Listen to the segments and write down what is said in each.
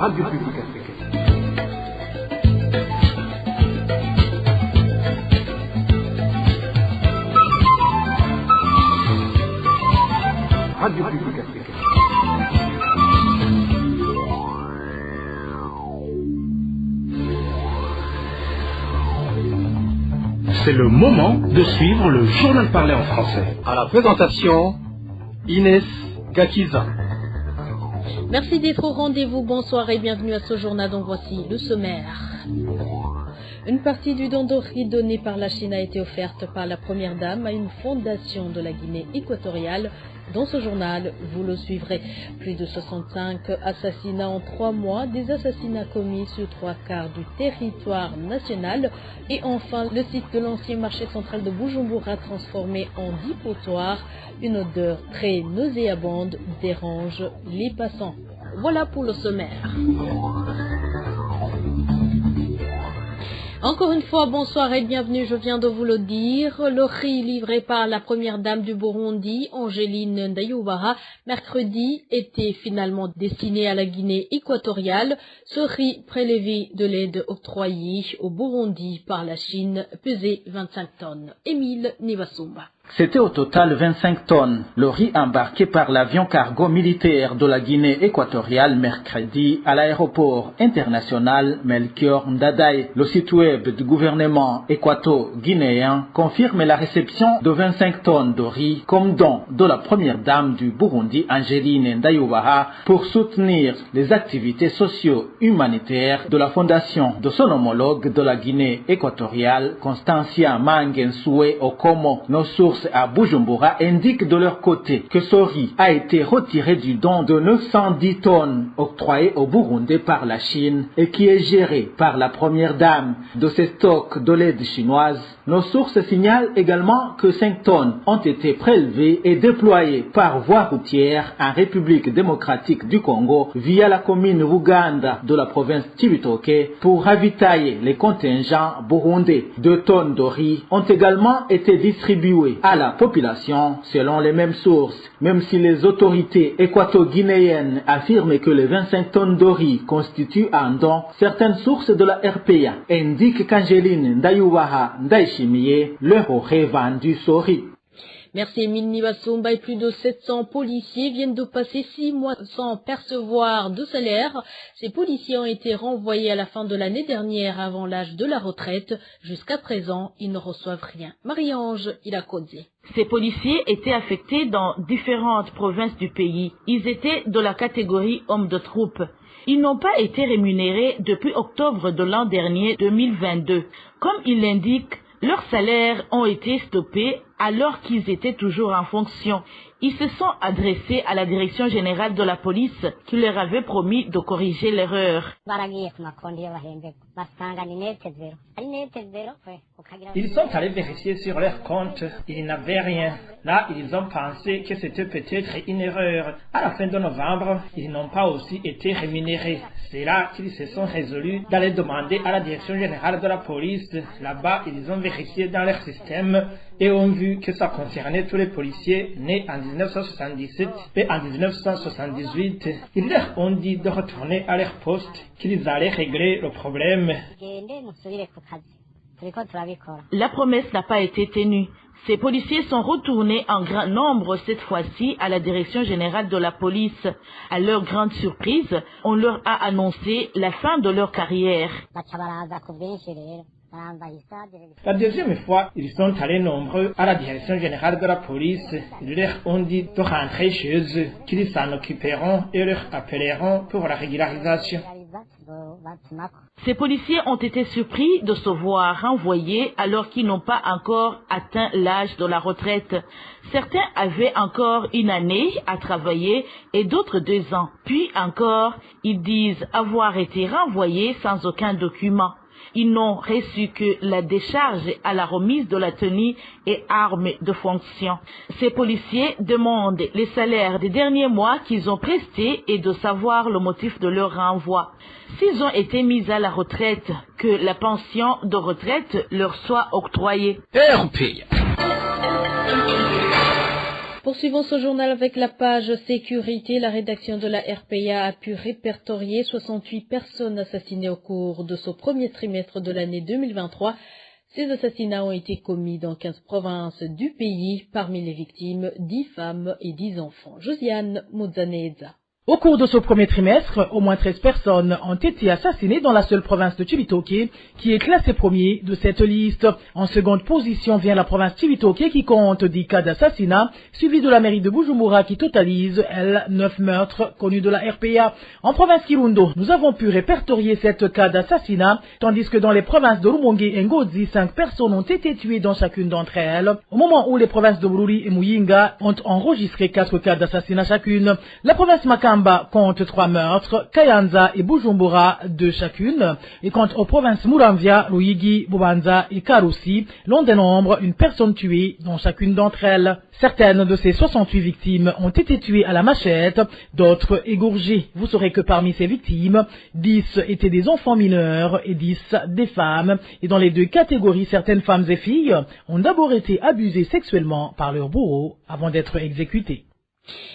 Radio Publique Africaine. Radio Publique Africaine. C'est le moment de suivre le journal parlé en français. À la présentation, Inès Gakiza. Merci d'être au rendez-vous. Bonsoir et bienvenue à ce journal dont voici le sommaire. Une partie du don d'Ori donné par la Chine a été offerte par la première dame à une fondation de la Guinée équatoriale. Dans ce journal, vous le suivrez. Plus de 65 assassinats en 3 mois, des assassinats commis sur 3/4 du territoire national. Et enfin, le site de l'ancien marché central de Bujumbura transformé en dépotoir. Une odeur très nauséabonde dérange les passants. Voilà pour le sommaire. Encore une fois, bonsoir et bienvenue, je viens de vous le dire. Le riz livré par la première dame du Burundi, Angeline Ndayubara, mercredi, était finalement destiné à la Guinée équatoriale. Ce riz prélevé de l'aide octroyée au Burundi par la Chine pesait 25 tonnes. Émile Nivasumba. C'était au total 25 tonnes. Le riz embarqué par l'avion cargo militaire de la Guinée équatoriale mercredi à l'aéroport international Melchior Ndadaye. Le site web du gouvernement équato-guinéen confirme la réception de 25 tonnes de riz comme don de la première dame du Burundi, Angeline Ndayubara, pour soutenir les activités socio-humanitaires de la fondation de son homologue de la Guinée équatoriale, Constancia Mangensoué Okomo. Nos sources à Bujumbura indiquent de leur côté que ce riz a été retiré du don de 910 tonnes octroyé au Burundi par la Chine et qui est géré par la première dame de ces stocks de l'aide chinoise. Nos sources signalent également que 5 tonnes ont été prélevées et déployées par voie routière en République démocratique du Congo via la commune Buganda de la province Cibitoke pour ravitailler les contingents burundais. 2 tonnes de riz ont également été distribuées à la population selon les mêmes sources, même si les autorités équato-guinéennes affirment que les 25 tonnes de riz constituent un don. Certaines sources de la RPA indiquent qu'Angeline Ndayubara Ndayishimiye leur aurait vendu ce riz. Merci Emile Nivasumba et plus de 700 policiers viennent de passer 6 mois sans percevoir de salaire. Ces policiers ont été renvoyés à la fin de l'année dernière avant l'âge de la retraite. Jusqu'à présent, ils ne reçoivent rien. Marie-Ange Ilakodze. Ces policiers étaient affectés dans différentes provinces du pays. Ils étaient de la catégorie hommes de troupe. Ils n'ont pas été rémunérés depuis octobre de l'an dernier 2022. Comme il l'indique, leurs salaires ont été stoppés alors qu'ils étaient toujours en fonction. Ils se sont adressés à la direction générale de la police qui leur avait promis de corriger l'erreur. Ils sont allés vérifier sur leur compte, ils n'avaient rien. Là, ils ont pensé que c'était peut-être une erreur. À la fin de novembre, ils n'ont pas aussi été rémunérés. C'est là qu'ils se sont résolus d'aller demander à la direction générale de la police. Là-bas, ils ont vérifié dans leur système et ont vu que ça concernait tous les policiers nés en 1977 et en 1978. Ils leur ont dit de retourner à leur poste, qu'ils allaient régler le problème. La promesse n'a pas été tenue. Ces policiers sont retournés en grand nombre cette fois-ci à la direction générale de la police. À leur grande surprise, on leur a annoncé la fin de leur carrière. La deuxième fois, ils sont allés nombreux à la direction générale de la police. Ils leur ont dit de rentrer chez eux, qu'ils s'en occuperont et leur appelleront pour la régularisation. Ces policiers ont été surpris de se voir renvoyés alors qu'ils n'ont pas encore atteint l'âge de la retraite. Certains avaient encore 1 année à travailler et d'autres 2 ans. Puis encore, ils disent avoir été renvoyés sans aucun document. Ils n'ont reçu que la décharge à la remise de la tenue et armes de fonction. Ces policiers demandent les salaires des derniers mois qu'ils ont prestés et de savoir le motif de leur renvoi. S'ils ont été mis à la retraite, que la pension de retraite leur soit octroyée. RPA. Poursuivons ce journal avec la page sécurité. La rédaction de la RPA a pu répertorier 68 personnes assassinées au cours de ce premier trimestre de l'année 2023. Ces assassinats ont été commis dans 15 provinces du pays. Parmi les victimes, 10 femmes et 10 enfants. Josiane Mozaneza. Au cours de ce premier trimestre, au moins 13 personnes ont été assassinées dans la seule province de Cibitoke, qui est classée premier de cette liste. En seconde position vient la province Cibitoke qui compte 10 cas d'assassinat, suivi de la mairie de Bujumbura qui totalise, elle, 9 meurtres connus de la RPA. En province Kirundo, nous avons pu répertorier 7 cas d'assassinat, tandis que dans les provinces de Rumonge et Ngozi, 5 personnes ont été tuées dans chacune d'entre elles. Au moment où les provinces de Bururi et Muyinga ont enregistré 4 cas d'assassinat chacune, la province Makamba compte 3 meurtres, Kayanza et Bujumbura 2 chacune, et quant aux provinces Muramvya, Ruyigi, Bubanza et Karusi, l'on dénombre une personne tuée dans chacune d'entre elles. Certaines de ces 68 victimes ont été tuées à la machette, d'autres égorgées. Vous saurez que parmi ces victimes, 10 étaient des enfants mineurs et 10 des femmes, et dans les 2 catégories, certaines femmes et filles ont d'abord été abusées sexuellement par leurs bourreaux avant d'être exécutées.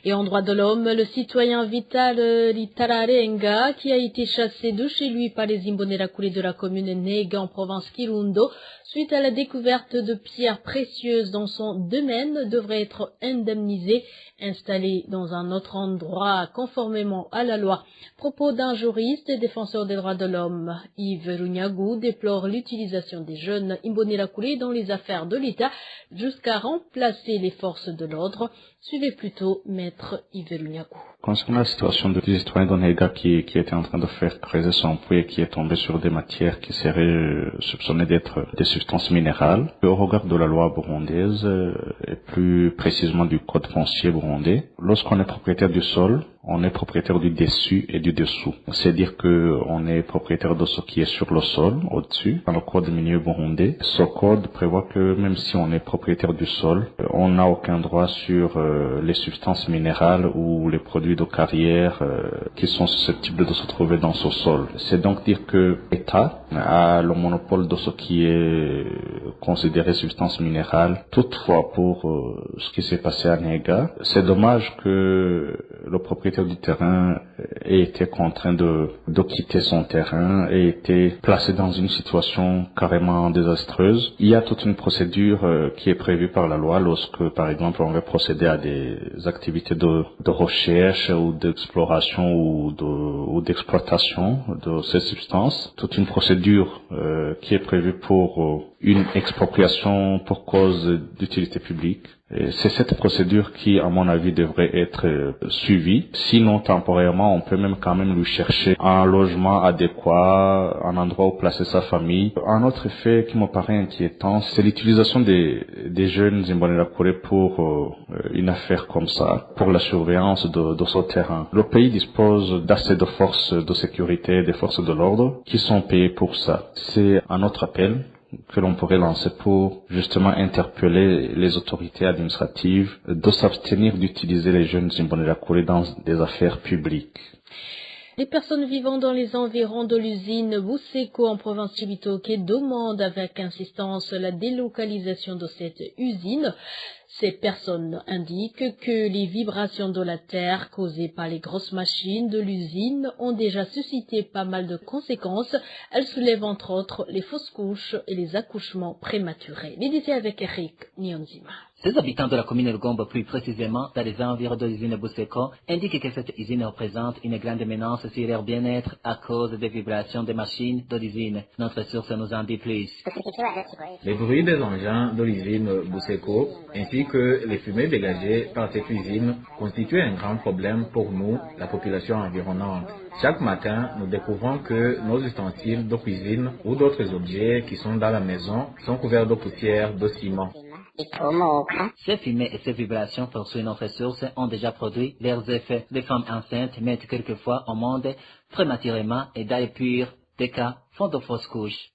Et en droit de l'homme, le citoyen Vital Litararenga, qui a été chassé de chez lui par les Imbonerakure de la commune Nega en province Kirundo, suite à la découverte de pierres précieuses dans son domaine, devrait être indemnisé, installé dans un autre endroit conformément à la loi. Propos d'un juriste et défenseur des droits de l'homme. Yves Runyagu déplore l'utilisation des jeunes Imbonerakure dans les affaires de l'État jusqu'à remplacer les forces de l'ordre. Suivez plutôt Maître Yves Runyagu. Concernant la situation du citoyen d'Onega qui était en train de faire creuser son puits et qui est tombé sur des matières qui seraient soupçonnées d'être des substances minérales, au regard de la loi burundaise et plus précisément du code foncier burundais, lorsqu'on est propriétaire du sol, on est propriétaire du dessus et du dessous. C'est-à-dire que on est propriétaire de ce qui est sur le sol, au-dessus. Dans le code minier burundais, ce code prévoit que même si on est propriétaire du sol, on n'a aucun droit sur les substances minérales ou les produits de carrière qui sont susceptibles de se trouver dans ce sol. C'est donc dire que l'État a le monopole de ce qui est considéré substance minérale. Toutefois, pour ce qui s'est passé à Nega, c'est dommage que le propriétaire du terrain ait été contraint de quitter son terrain et été placé dans une situation carrément désastreuse. Il y a toute une procédure qui est prévue par la loi lorsque, par exemple, on veut procéder à des activités de recherche ou d'exploration ou d'exploitation de ces substances. Toute une procédure qui est prévue pour une expropriation pour cause d'utilité publique. C'est cette procédure qui, à mon avis, devrait être suivie. Sinon, temporairement, on peut même quand même lui chercher un logement adéquat, un endroit où placer sa famille. Un autre fait qui me paraît inquiétant, c'est l'utilisation des jeunes Imbonerakure pour une affaire comme ça, pour la surveillance de ce terrain. Le pays dispose d'assez de forces de sécurité, des forces de l'ordre, qui sont payées pour ça. C'est un autre appel que l'on pourrait lancer pour justement interpeller les autorités administratives de s'abstenir d'utiliser les jeunes Imbonerakure dans des affaires publiques. Les personnes vivant dans les environs de l'usine Buseko en province Cibitoke demandent avec insistance la délocalisation de cette usine. Ces personnes indiquent que les vibrations de la terre causées par les grosses machines de l'usine ont déjà suscité pas mal de conséquences. Elles soulèvent entre autres les fausses couches et les accouchements prématurés. Les détails avec Eric Nyonzima. Ces habitants de la commune de Gombe, plus précisément dans les environs de l'usine Buseko, indiquent que cette usine représente une grande menace sur leur bien-être à cause des vibrations des machines de l'usine. Notre source nous en dit plus. Les bruits des engins de l'usine Buseko ainsi que les fumées dégagées par cette usine constituent un grand problème pour nous, la population environnante. Chaque matin, nous découvrons que nos ustensiles de cuisine ou d'autres objets qui sont dans la maison sont couverts de poussière, de ciment. Ces fumées et ces vibrations, poursuit notre source, ont déjà produit leurs effets. Les femmes enceintes mettent quelquefois au monde prématurément et dans les pires des cas font de fausses couches.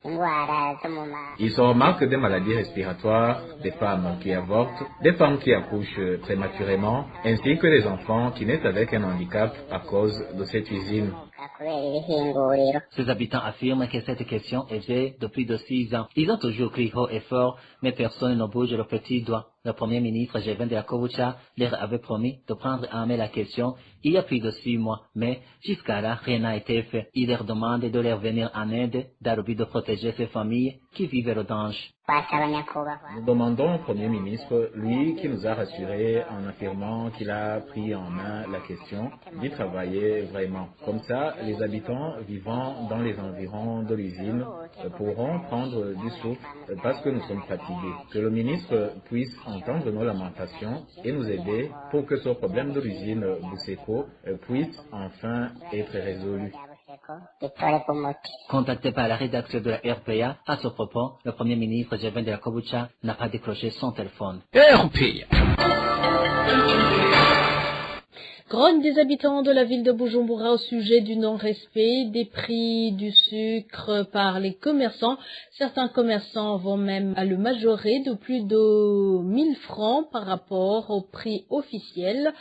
Il se remarque des maladies respiratoires, des femmes qui avortent, des femmes qui accouchent prématurément, ainsi que des enfants qui naissent avec un handicap à cause de cette usine. Ces habitants affirment que cette question est vieille depuis de 6 ans. Ils ont toujours crié haut et fort, mais personne ne bouge le petit doigt. Le premier ministre Jevin de Yakovucha leur avait promis de prendre en main la question il y a plus de 6 mois, mais jusqu'à là, rien n'a été fait. Il leur demande de leur venir en aide dans le but de protéger ces familles qui vivent le danger. Nous demandons au Premier ministre, lui qui nous a rassurés en affirmant qu'il a pris en main la question, d'y travailler vraiment. Comme ça, les habitants vivant dans les environs de l'usine pourront prendre du souffle parce que nous sommes fatigués. Que le ministre puisse entendre nos lamentations et nous aider pour que ce problème de l'usine Buseko puisse enfin être résolu. Contacté par la rédaction de la RPA, à ce propos, le Premier ministre Jevin de Yakovucha n'a pas décroché son téléphone. RPA. Grogne des habitants de la ville de Bujumbura au sujet du non-respect des prix du sucre par les commerçants. Certains commerçants vont même à le majorer de plus de 1000 francs par rapport au prix officiel,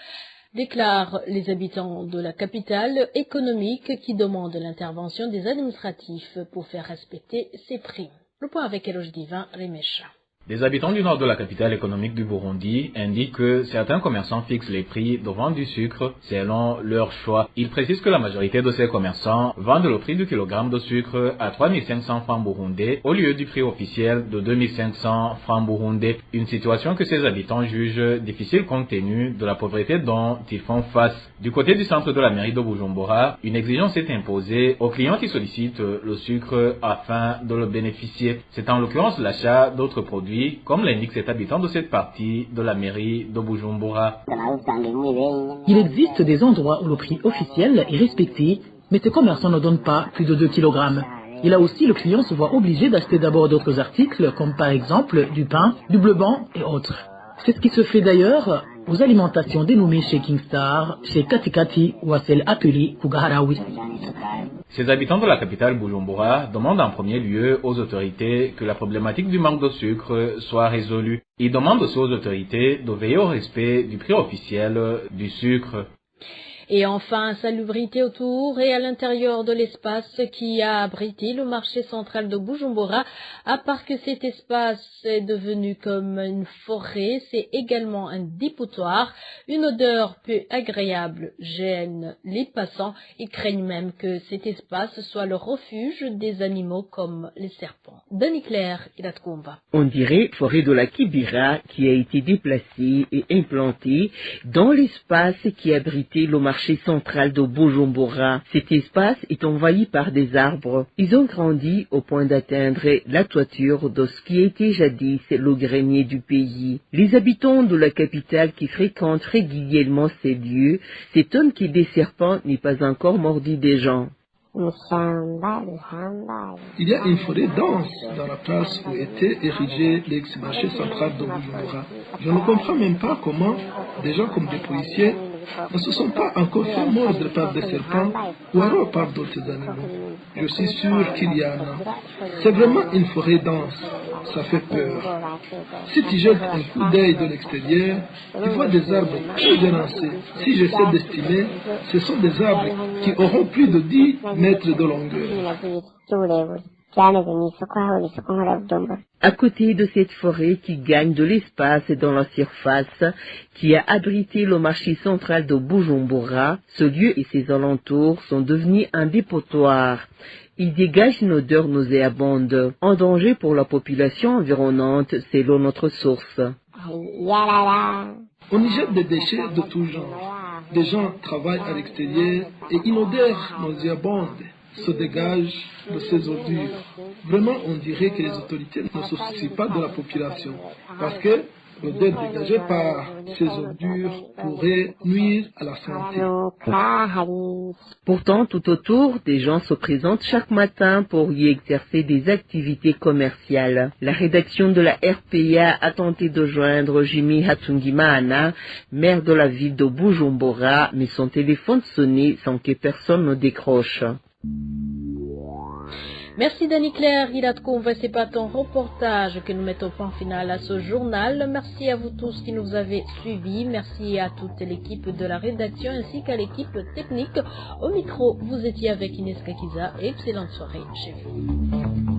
déclarent les habitants de la capitale économique qui demandent l'intervention des administratifs pour faire respecter ces prix. Le point avec Eloge Divin, Remesha. Des habitants du nord de la capitale économique du Burundi indiquent que certains commerçants fixent les prix de vente du sucre selon leur choix. Ils précisent que la majorité de ces commerçants vendent le prix du kilogramme de sucre à 3500 francs burundais au lieu du prix officiel de 2500 francs burundais. Une situation que ces habitants jugent difficile compte tenu de la pauvreté dont ils font face. Du côté du centre de la mairie de Bujumbura, une exigence est imposée aux clients qui sollicitent le sucre afin de le bénéficier. C'est en l'occurrence l'achat d'autres produits, comme l'indique cet habitant de cette partie de la mairie de Bujumbura. Il existe des endroits où le prix officiel est respecté, mais ces commerçants ne donnent pas plus de 2 kg. Et là aussi, le client se voit obligé d'acheter d'abord d'autres articles, comme par exemple du pain, du bleu blanc et autres. C'est ce qui se fait d'ailleurs aux alimentations dénommées chez Kingstar, chez Katikati ou à celles appelées Kugaharawi. Ces habitants de la capitale Bujumbura demandent en premier lieu aux autorités que la problématique du manque de sucre soit résolue. Ils demandent aussi aux autorités de veiller au respect du prix officiel du sucre. Et enfin, salubrité autour et à l'intérieur de l'espace qui a abrité le marché central de Bujumbura. À part que cet espace est devenu comme une forêt, c'est également un dépotoir. Une odeur peu agréable gêne les passants. Ils craignent même que cet espace soit le refuge des animaux comme les serpents. Denis Claire, Ilatkumba. On dirait forêt de la Kibira qui a été déplacée et implantée dans l'espace qui abritait le marché central de Bujumbura. Cet espace est envahi par des arbres. Ils ont grandi au point d'atteindre la toiture de ce qui était jadis le grenier du pays. Les habitants de la capitale qui fréquentent régulièrement ces lieux s'étonnent que des serpents n'aient pas encore mordu des gens. Il y a une forêt dense dans la place où était érigé l'ex-marché central de Bujumbura. Je ne comprends même pas comment des gens comme des policiers ne se sont pas encore fait mordre par des serpents ou alors par d'autres animaux. Je suis sûr qu'il y en a. C'est vraiment une forêt dense. Ça fait peur. Si tu jettes un coup d'œil de l'extérieur, tu vois des arbres très élancés. Si j'essaie d'estimer, ce sont des arbres qui auront plus de 10 mètres de longueur. À côté de cette forêt qui gagne de l'espace dans la surface, qui a abrité le marché central de Bujumbura, ce lieu et ses alentours sont devenus un dépotoir. Il dégage une odeur nauséabonde, en danger pour la population environnante selon notre source. On y jette des déchets de tout genre. Des gens travaillent à l'extérieur et une odeur nauséabonde se dégage de ces ordures. Vraiment, on dirait que les autorités ne se soucient pas de la population parce que l'odeur dégagée par ces ordures pourrait nuire à la santé. Pourtant, tout autour, des gens se présentent chaque matin pour y exercer des activités commerciales. La rédaction de la RPA a tenté de joindre Jimmy Hatungimana, maire de la ville de Bujumbura, mais son téléphone sonnait sans que personne ne décroche. Merci Dani Claire, Gilatko, c'est pas ton reportage que nous mettons au point final à ce journal. Merci à vous tous qui nous avez suivis. Merci à toute l'équipe de la rédaction ainsi qu'à l'équipe technique. Au micro, vous étiez avec Ines Kakiza. Excellente soirée chez vous.